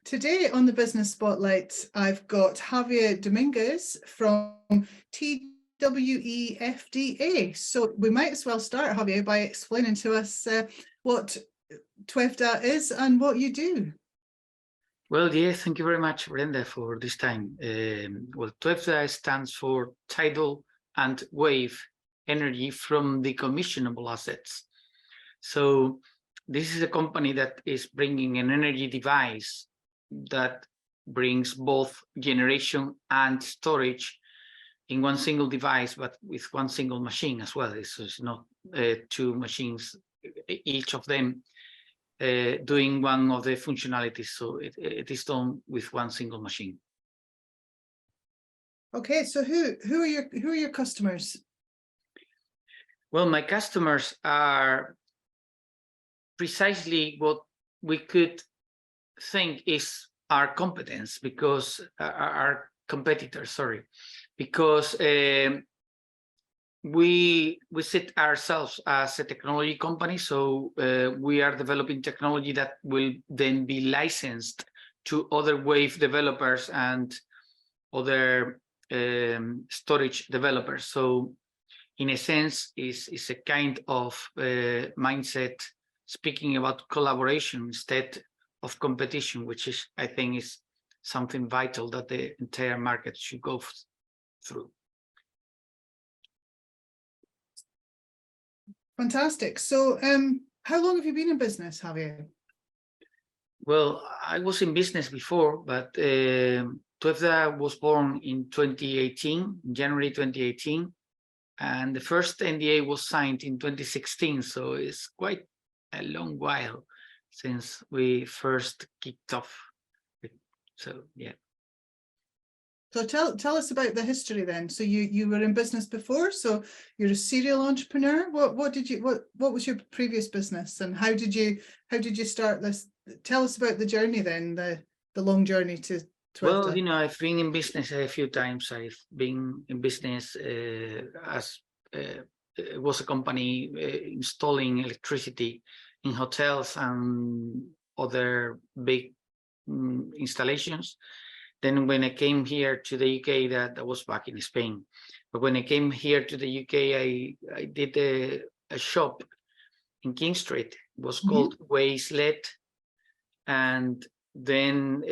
Today on the Business Spotlight, I've got Javier Dominguez from TWEFDA. So we might as well start, Javier, by explaining to us what TWEFDA is and what you do. Well, yes, thank you very much, Brenda, for this time. Well, TWEFDA stands for Tidal and Wave Energy from Decommissionable Assets. So this is a company that is bringing an energy device that brings both generation and storage in one single device, but with one single machine as well. So it's not two machines, each of them doing one of the functionalities. So it is done with one single machine. Okay, so who are your customers? Well, my customers are precisely what we could think is our competence, because our competitors, sorry, because we sit ourselves as a technology company. So we are developing technology that will then be licensed to other wave developers and other storage developers. So in a sense, is a kind of mindset speaking about collaboration instead of competition, which is, I think, is something vital that the entire market should go through. Fantastic. So how long have you been in business, Javier? Well, I was in business before, but TWEFDA was born in 2018, January 2018, and the first NDA was signed in 2016. So it's quite a long while since we first kicked off. So yeah. So tell us about the history then. So you were in business before, so you're a serial entrepreneur. What was your previous business, and how did you start this? Tell us about the journey then, the long journey to TWEFDA. Well, you know, I've been in business a few times. I've been in business as it was a company installing electricity in hotels and other big installations. Then when I came here to the UK, that was back in Spain. But when I came here to the UK, I did a shop in King Street. It was called Wayslet. And then,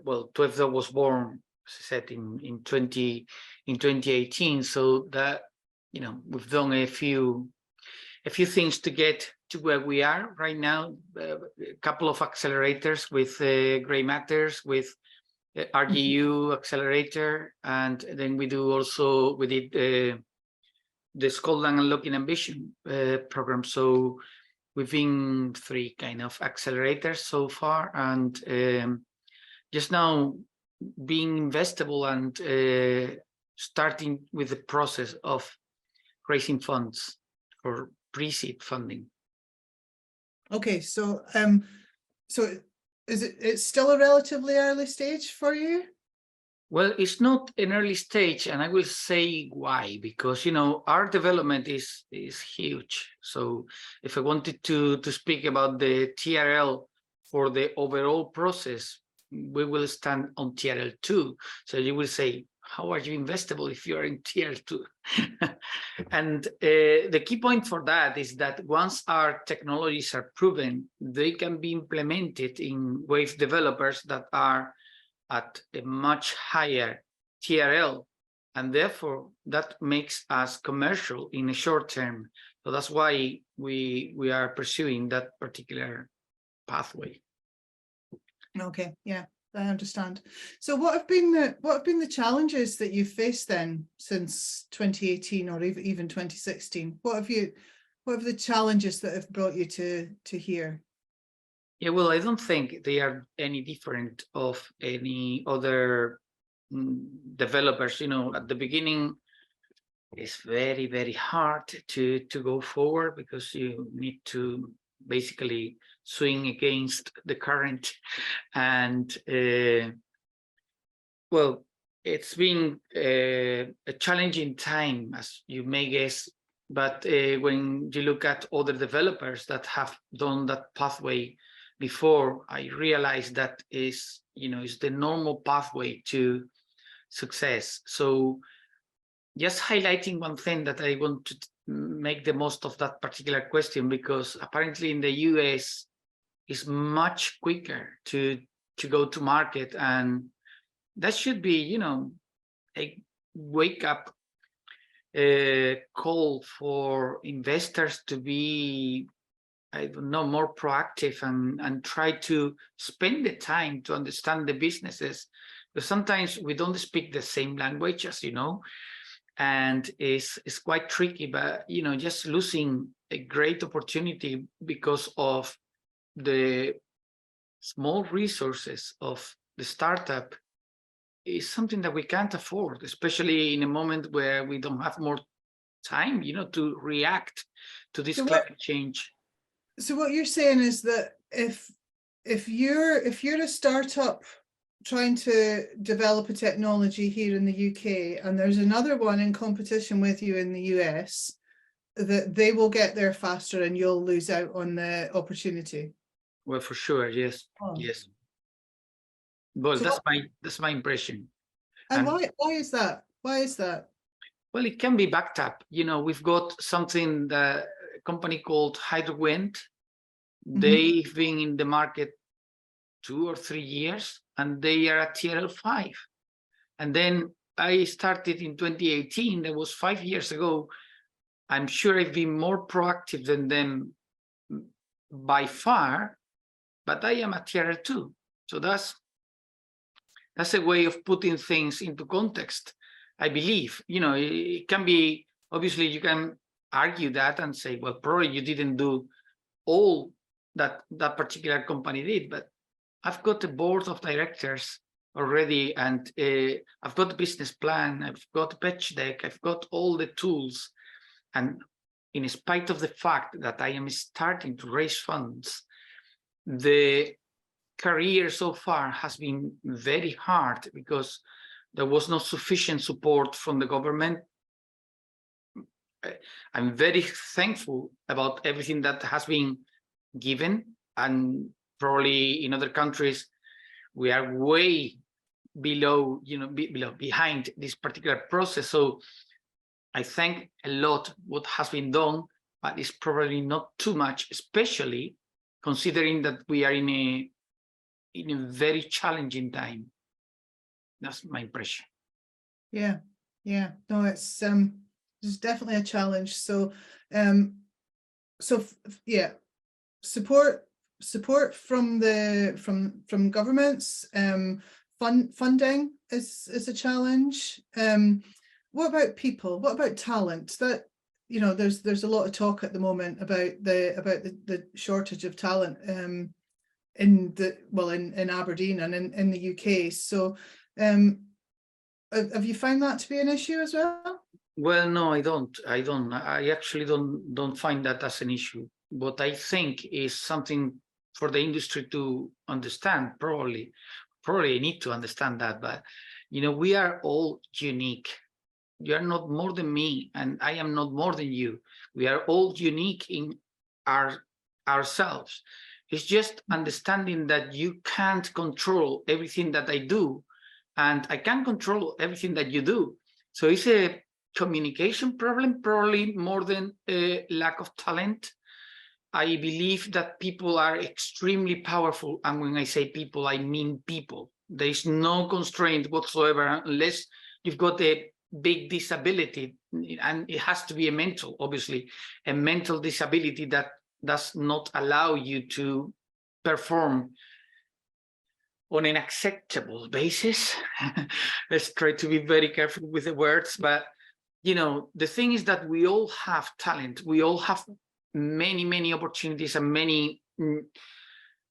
well, TWEFDA was born, as I said, in 2018. So that, you know, we've done a few things to get to where we are right now. A couple of accelerators with gray matters, with RGU accelerator, and then we did the Scotland Unlocking Ambition program. So we've been 3 kind of accelerators so far, and just now being investable and starting with the process of raising funds for pre-seed funding. Okay, so it's still a relatively early stage for you? Well, it's not an early stage, and I will say why. Because, you know, our development is huge. So if I wanted to speak about the TRL for the overall process, we will stand on TRL 2. So you will say, how are you investable if you're in TRL 2? And the key point for that is that once our technologies are proven, they can be implemented in wave developers that are at a much higher TRL, and therefore that makes us commercial in a short term. So that's why we are pursuing that particular pathway. Okay, yeah, I understand. So what have been the challenges that you've faced then since 2018 or even 2016? What have the challenges that have brought you to here? Yeah, well, I don't think they are any different of any other developers. You know, at the beginning, it's very, very hard to go forward, because you need to basically swing against the current. And well, it's been a challenging time, as you may guess. But when you look at other developers that have done that pathway before, I realized that is is the normal pathway to success. So just highlighting one thing that I want to make the most of that particular question, because apparently in the US is much quicker to go to market, and that should be, a wake up call for investors to be, I don't know, more proactive and try to spend the time to understand the businesses, because sometimes we don't speak the same language, as you know, and it's quite tricky. But just losing a great opportunity because of the small resources of the startup is something that we can't afford, especially in a moment where we don't have more time, to react to this climate change. So what you're saying is that if you're a startup trying to develop a technology here in the UK, and there's another one in competition with you in the US, that they will get there faster and you'll lose out on the opportunity. Well, for sure, yes, yes. Well, so that's my impression. And why is that? Why is that? Well, it can be backed up. We've got something, a company called Hydrowind. They've been in the market 2 or 3 years, and they are at TRL 5. And then I started in 2018. That was 5 years ago. I'm sure I've been more proactive than them by far, but I am at TRL 2. So that's a way of putting things into context, I believe. It can be, obviously, you can argue that and say, well, probably you didn't do all that particular company did, but I've got a board of directors already, and I've got a business plan, I've got a pitch deck, I've got all the tools. And in spite of the fact that I am starting to raise funds, the career so far has been very hard because there was not sufficient support from the government. I'm very thankful about everything that has been given, and probably in other countries we are way behind this particular process. So I thank a lot what has been done, but it's probably not too much, especially considering that we are in a very challenging time. That's my impression. Yeah, no, it's definitely a challenge. So yeah, support from governments, funding is a challenge. What about people? What about talent? That there's a lot of talk at the moment about the shortage of talent in Aberdeen and in the UK. So have you found that to be an issue as well? Well, no, I don't. I actually don't find that as an issue. What I think is something for the industry to understand. Probably I need to understand that. But we are all unique. You are not more than me, and I am not more than you. We are all unique in ourselves. It's just understanding that you can't control everything that I do, and I can't control everything that you do. So it's a communication problem, probably more than a lack of talent. I believe that people are extremely powerful, and when I say people, I mean people. There is no constraint whatsoever unless you've got a big disability, and it has to be a mental, obviously, a mental disability that does not allow you to perform on an acceptable basis. Let's try to be very careful with the words, but the thing is that we all have talent. We all have many opportunities and many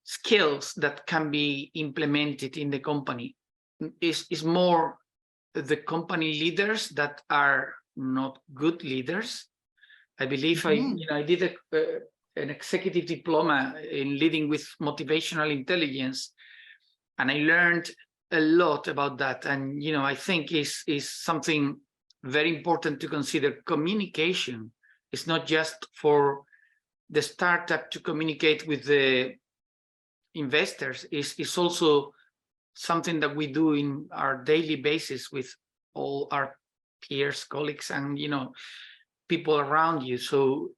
skills that can be implemented in the company. It's more the company leaders that are not good leaders. I believe I did an executive diploma in leading with motivational intelligence, and I learned a lot about that. And I think is something very important to consider. Communication is not just for the startup to communicate with the investors. It's also something that we do in our daily basis with all our peers, colleagues, and people around you. So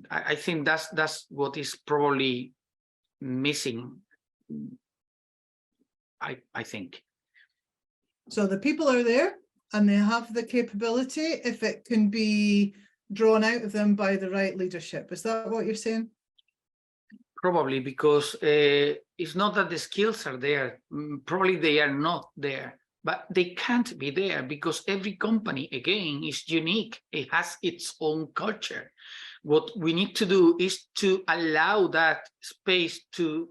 I think that's what is probably missing. I think. So the people are there and they have the capability if it can be drawn out of them by the right leadership. Is that what you're saying? Probably, because it's not that the skills are there. Probably they are not there, but they can't be there because every company, again, is unique. It has its own culture. What we need to do is to allow that space to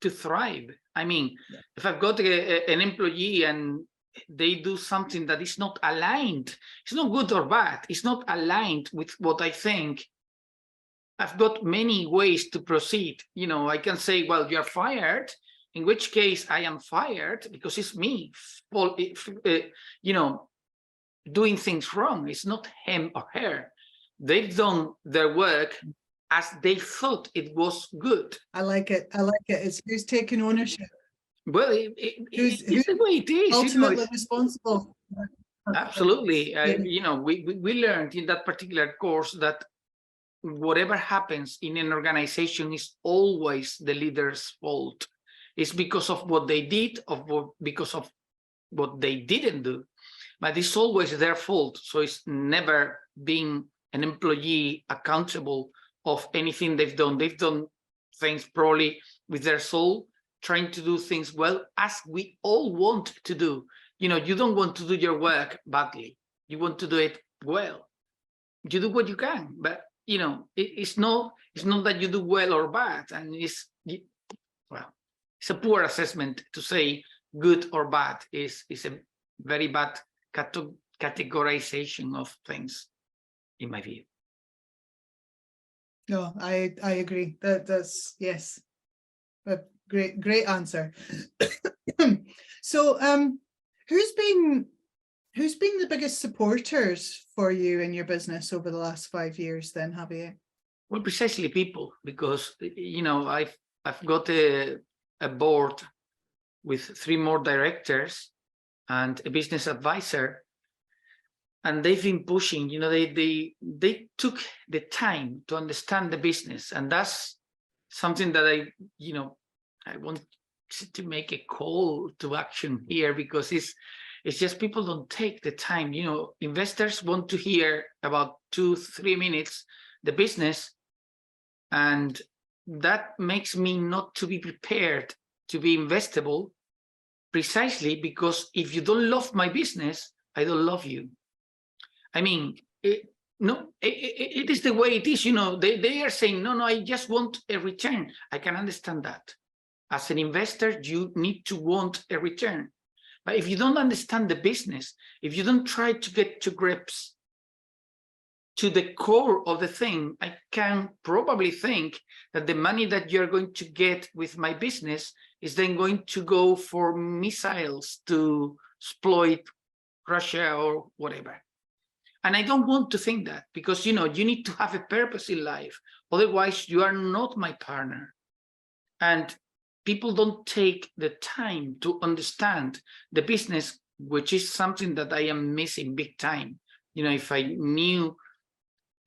thrive. I mean, yeah. If I've got an employee and they do something that is not aligned, it's not good or bad, it's not aligned with what I think, I've got many ways to proceed. I can say, well, you're fired, in which case I am fired because it's me, doing things wrong. It's not him or her. They've done their work as they thought it was good. I like it. It's who's taking ownership. Well, it's the way it is. Ultimately responsible. Absolutely. We learned in that particular course that whatever happens in an organization is always the leader's fault. It's because of what they did, because of what they didn't do, but it's always their fault. So it's never being an employee accountable of anything they've done. They've done things probably with their soul, trying to do things well, as we all want to do. You don't want to do your work badly. You want to do it well. You do what you can, but it's not that you do well or bad, and it's a poor assessment to say good or bad. Is a very bad categorization of things, in my view. No, I agree. That's yes, a great answer. So, who's been the biggest supporters for you in your business over the last 5 years then, Javier? Well, precisely people, because, I've got a board with 3 more directors and a business advisor, and they've been pushing, they took the time to understand the business. And that's something that I want to make a call to action here, because it's just people don't take the time. Investors want to hear about 2-3 minutes the business, and that makes me not to be prepared to be investable, precisely because if you don't love my business, I don't love you. I mean, it is the way it is. They are saying, no, I just want a return. I can understand that. As an investor, you need to want a return. But if you don't understand the business, if you don't try to get to grips to the core of the thing, I can probably think that the money that you're going to get with my business is then going to go for missiles to exploit Russia or whatever. And I don't want to think that, because, you need to have a purpose in life. Otherwise, you are not my partner. And people don't take the time to understand the business, which is something that I am missing big time. If I knew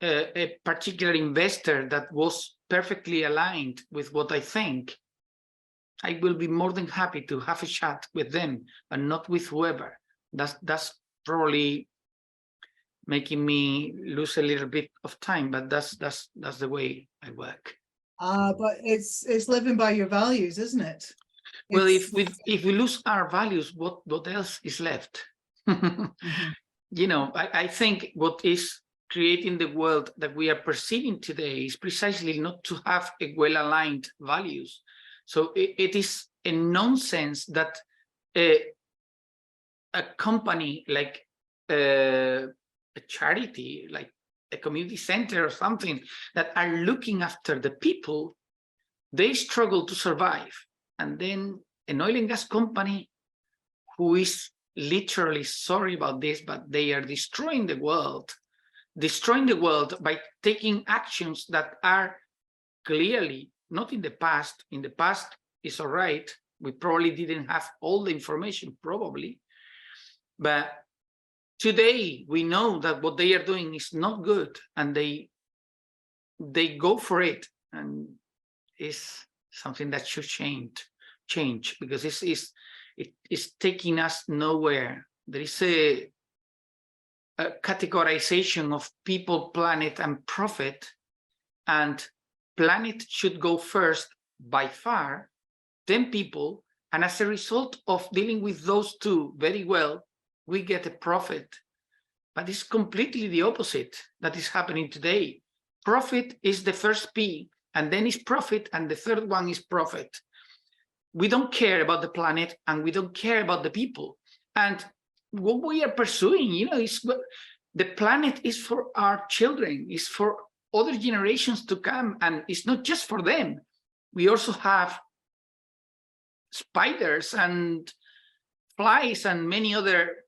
a particular investor that was perfectly aligned with what I think, I will be more than happy to have a chat with them, but not with whoever. That's probably making me lose a little bit of time, but that's the way I work. But it's living by your values, isn't it? Well, if we lose our values, what else is left? I think what is creating the world that we are perceiving today is precisely not to have a well-aligned values. So it is a nonsense that a company like a charity, like a community center or something, that are looking after the people, they struggle to survive. And then an oil and gas company who is literally, sorry about this, but they are destroying the world by taking actions that are clearly not in the past. In the past is all right, We probably didn't have all the information, probably. But today we know that what they are doing is not good, and they go for it, and it's something that should change, because it is taking us nowhere. There is a categorization of people, planet, and profit, and planet should go first by far, then people, and as a result of dealing with those two very well, we get a profit. But it's completely the opposite that is happening today. Profit is the first P, and then is profit, and the third one is profit. We don't care about the planet, and we don't care about the people. And what we are pursuing, is the planet is for our children, is for other generations to come, and it's not just for them. We also have spiders and flies and many other,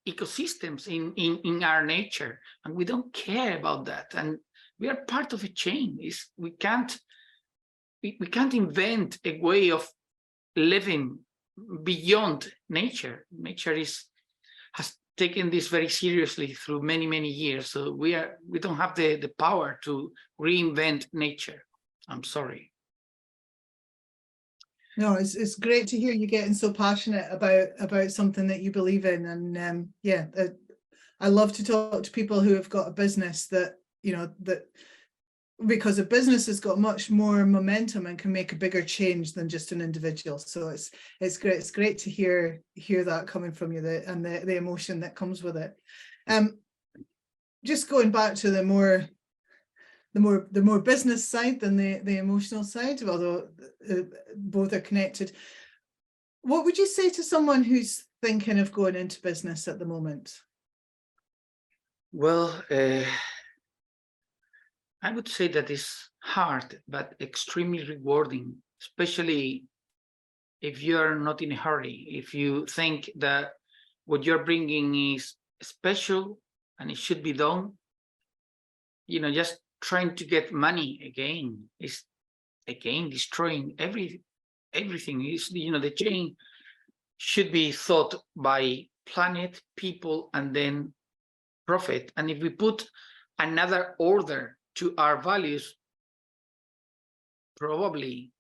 ecosystems in our nature, and we don't care about that. And we are part of a chain. We can't invent a way of living beyond nature. Nature has taken this very seriously through many years. So we don't have the power to reinvent nature. I'm sorry. No, it's great to hear you getting so passionate about something that you believe in. And I love to talk to people who have got a business that, because a business has got much more momentum and can make a bigger change than just an individual. So it's great. It's great to hear that coming from you, and the emotion that comes with it. Just going back to the more business side than the emotional side, although both are connected. What would you say to someone who's thinking of going into business at the moment? Well, I would say that it's hard, but extremely rewarding, especially if you're not in a hurry. If you think that what you're bringing is special and it should be done, just trying to get money again is destroying everything. Is the chain should be thought by planet, people, and then profit. And if we put another order to our values, probably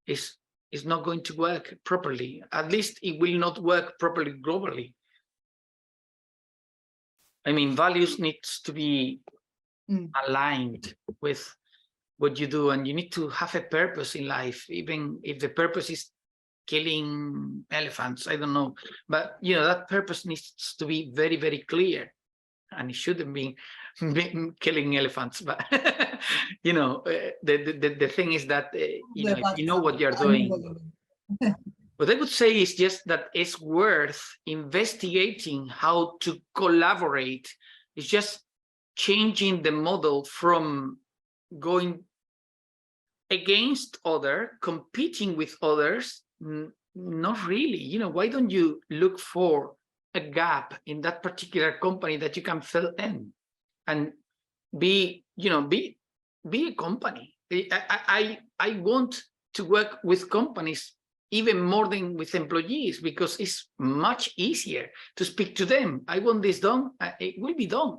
is not going to work properly. At least it will not work properly globally. I mean, values needs to be aligned with what you do, and you need to have a purpose in life, even if the purpose is killing elephants. I don't know, but that purpose needs to be very clear, and it shouldn't be killing elephants. But the thing is that if you know what you're doing. What I would say is just that it's worth investigating how to collaborate. It's just changing the model from going against competing with others. Not really. Why don't you look for a gap in that particular company that you can fill in, and be a company. I want to work with companies even more than with employees, because it's much easier to speak to them. I want this done, it will be done.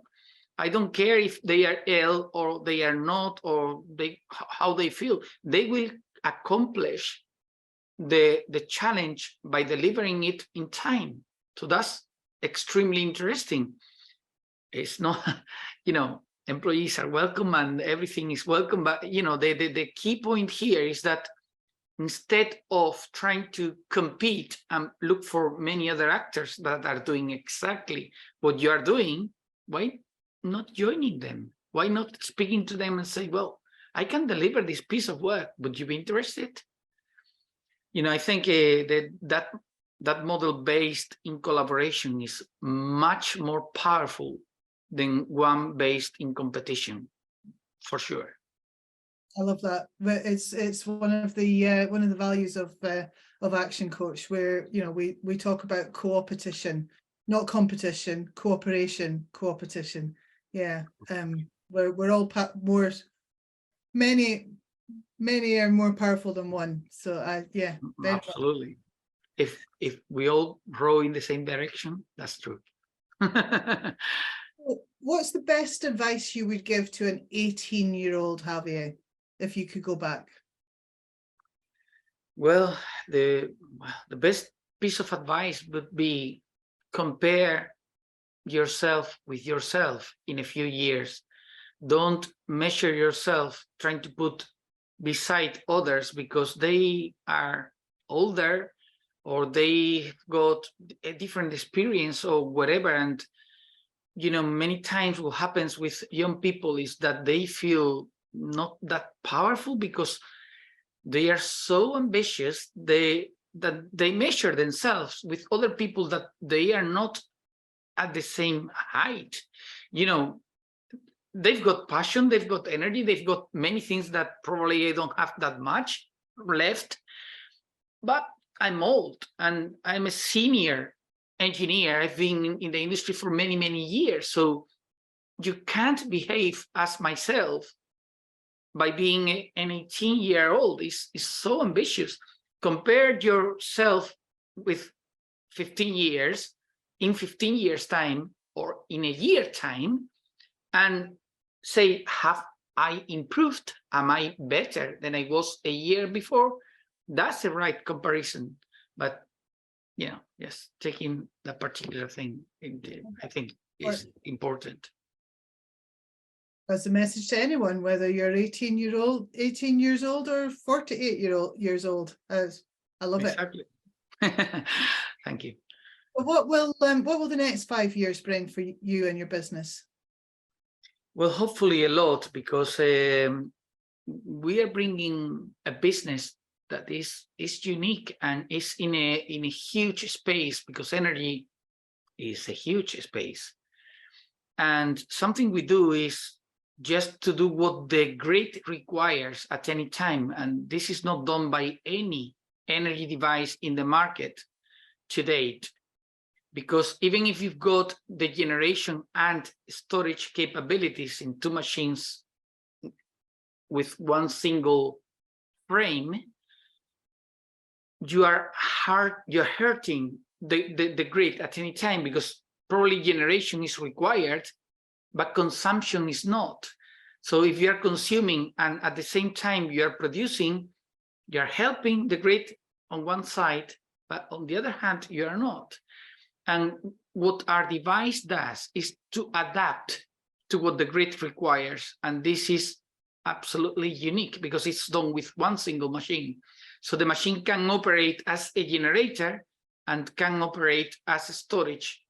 I don't care if they are ill or they are not, or how they feel. They will accomplish the challenge by delivering it in time. So that's extremely interesting. It's not, employees are welcome and everything is welcome, but the key point here is that instead of trying to compete and look for many other actors that are doing exactly what you are doing, why not joining them? Why not speaking to them and say, well, I can deliver this piece of work, would you be interested? I think that model based in collaboration is much more powerful than one based in competition, for sure. I love that. But it's one of the values of Action Coach, where we talk about co-opetition, not competition, cooperation, co-opetition. Yeah, we're all many many are more powerful than one. So yeah, very much. Absolutely. If we all row in the same direction, that's true. What's the best advice you would give to an 18-year-old Javier if you could go back? Well, the best piece of advice would be compare yourself with yourself in a few years. Don't measure yourself trying to put beside others because they are older or they got a different experience or whatever. And you know, many times what happens with young people is that they feel not that powerful because they are so ambitious that they measure themselves with other people that they are not at the same height. You know, they've got passion, they've got energy, they've got many things that probably I don't have that much left. But I'm old and I'm a senior engineer. I've been in the industry for many, many years. So you can't behave as myself by being an 18-year-old. Is so ambitious. Compare yourself with 15 years, in 15 years time or in a year time, and say, have I improved? Am I better than I was a year before? That's the right comparison. But you know, yes, taking that particular thing, I think is important. That's a message to anyone, whether you're 18 years old or 48 years old. I love Exactly. it. Thank you. What will the next 5 years bring for you and your business? Well, hopefully a lot, because we are bringing a business that is unique and is in a huge space, because energy is a huge space. And something we do is just to do what the grid requires at any time. And this is not done by any energy device in the market to date. Because even if you've got the generation and storage capabilities in two machines with one single frame, you're hurting the grid at any time, because probably generation is required, but consumption is not. So if you're consuming and at the same time you're producing, you're helping the grid on one side, but on the other hand, you are not. And what our device does is to adapt to what the grid requires. And this is absolutely unique because it's done with one single machine. So the machine can operate as a generator and can operate as a storage,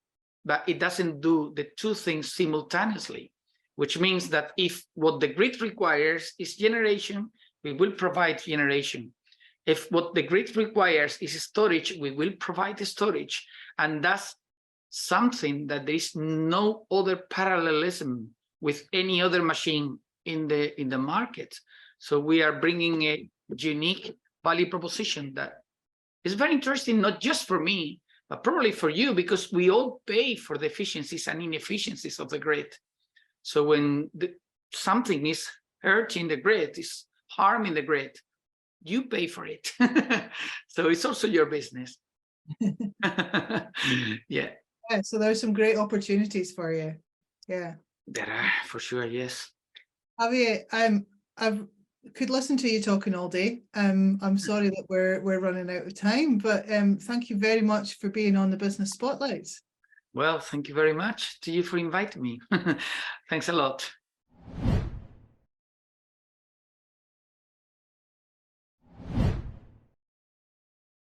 but it doesn't do the two things simultaneously, which means that if what the grid requires is generation, we will provide generation. If what the grid requires is storage, we will provide the storage. And that's something that there is no other parallelism with any other machine in the market. So we are bringing a unique value proposition that is very interesting, not just for me, but probably for you, because we all pay for the efficiencies and inefficiencies of the grid. So when something is hurting the grid, is harming the grid, you pay for it. So it's also your business. Yeah. So there's some great opportunities for you. Yeah. There are, for sure, yes. Javier, I could listen to you talking all day. I'm sorry that we're running out of time, but thank you very much for being on the Business Spotlights. Well, thank you very much to you for inviting me. Thanks a lot.